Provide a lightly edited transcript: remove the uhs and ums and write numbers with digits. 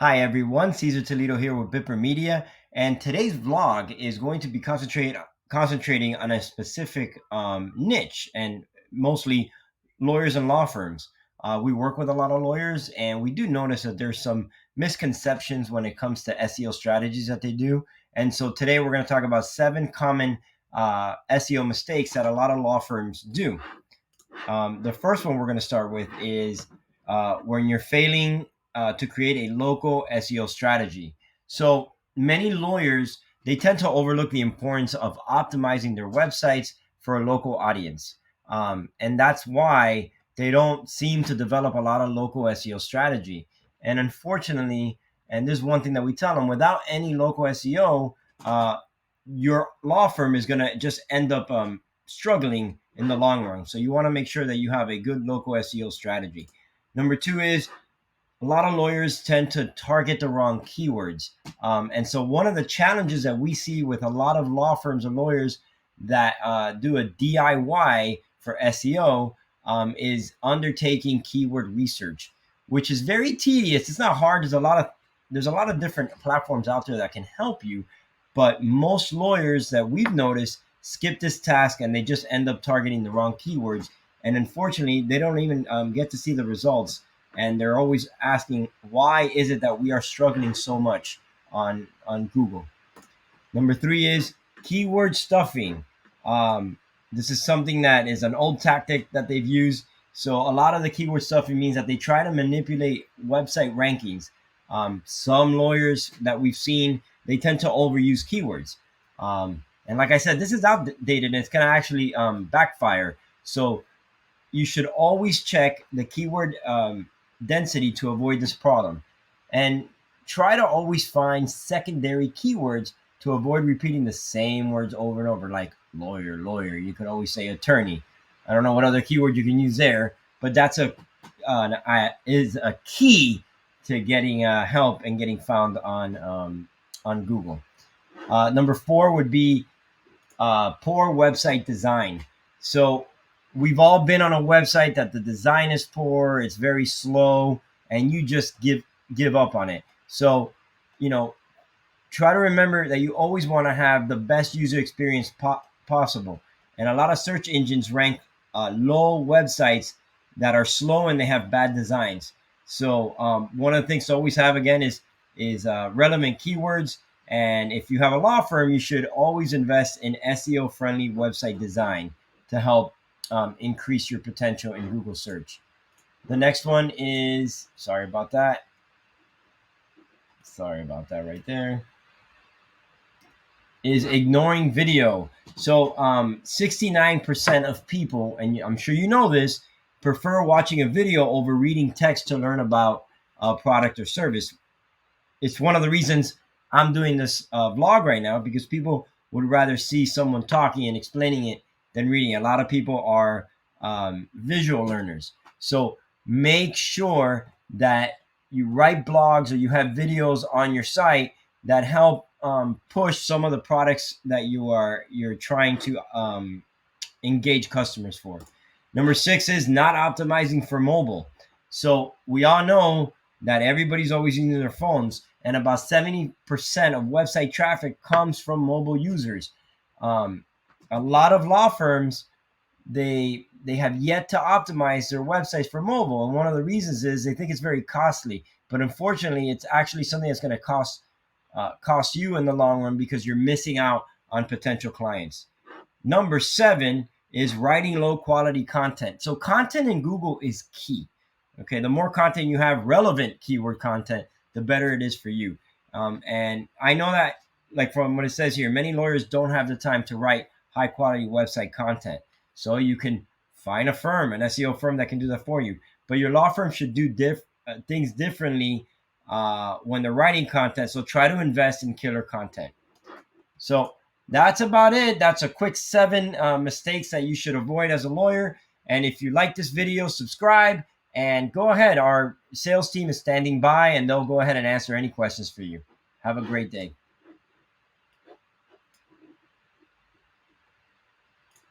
Hi everyone, Cesar Toledo here with Bipper Media, and today's vlog is going to be concentrating on a specific niche, and mostly lawyers and law firms. We work with a lot of lawyers, and we do notice that there's some misconceptions when it comes to SEO strategies that they do. And so today we're going to talk about 7 common SEO mistakes that a lot of law firms do. The first one we're going to start with is when you're failing to create a local SEO strategy. So many lawyers, they tend to overlook the importance of optimizing their websites for a local audience. And that's why they don't seem to develop a lot of local SEO strategy. And unfortunately, and this is one thing that we tell them, without any local SEO, your law firm is going to just end up struggling in the long run. So you want to make sure that you have a good local SEO strategy. Number two is a lot of lawyers tend to target the wrong keywords. And so one of the challenges that we see with a lot of law firms and lawyers that do a DIY for SEO is undertaking keyword research, which is very tedious. It's not hard. There's a lot of different platforms out there that can help you, but most lawyers that we've noticed skip this task and they just end up targeting the wrong keywords. And unfortunately, they don't even get to see the results, and they're always asking, why is it that we are struggling so much on Google? Number three is keyword stuffing. This is something that is an old tactic that they've used. So a lot of the keyword stuffing means that they try to manipulate website rankings. Some lawyers that we've seen, they tend to overuse keywords. And like I said, this is outdated and it's going to actually backfire. So you should always check the keyword density to avoid this problem. And try to always find secondary keywords to avoid repeating the same words over and over, like lawyer, lawyer. You could always say attorney. I don't know what other keyword you can use there, but that's is a key to getting help and getting found on Google. Number four would be poor website design. So we've all been on a website that the design is poor, it's very slow, and you just give up on it. So, you know, try to remember that you always want to have the best user experience possible. And a lot of search engines rank low websites that are slow and they have bad designs. So one of the things to always have again is relevant keywords. And if you have a law firm, you should always invest in SEO friendly website design to help increase your potential in Google search. The next one is sorry about that right there, is ignoring video. So 69% of people, and I'm sure you know this, prefer watching a video over reading text to learn about a product or service. It's one of the reasons I'm doing this vlog right now, because people would rather see someone talking and explaining it than reading. A lot of people are visual learners. So make sure that you write blogs or you have videos on your site that help push some of the products that you're trying to engage customers for. Number six is not optimizing for mobile. So we all know that everybody's always using their phones, and about 70% of website traffic comes from mobile users. Um, a lot of law firms, they have yet to optimize their websites for mobile, and one of the reasons is they think it's very costly. But unfortunately, it's actually something that's going to cost you in the long run, because you're missing out on potential clients. Number seven is writing low quality content. So content in Google is key. Okay, the more content you have, relevant keyword content, the better it is for you. And I know that, like from what it says here, many lawyers don't have the time to write high quality website content. So you can find a firm, an SEO firm that can do that for you. But your law firm should do things differently when they're writing content. So try to invest in killer content. So that's about it. That's a quick 7 mistakes that you should avoid as a lawyer. And if you like this video, subscribe and go ahead. Our sales team is standing by and they'll go ahead and answer any questions for you. Have a great day.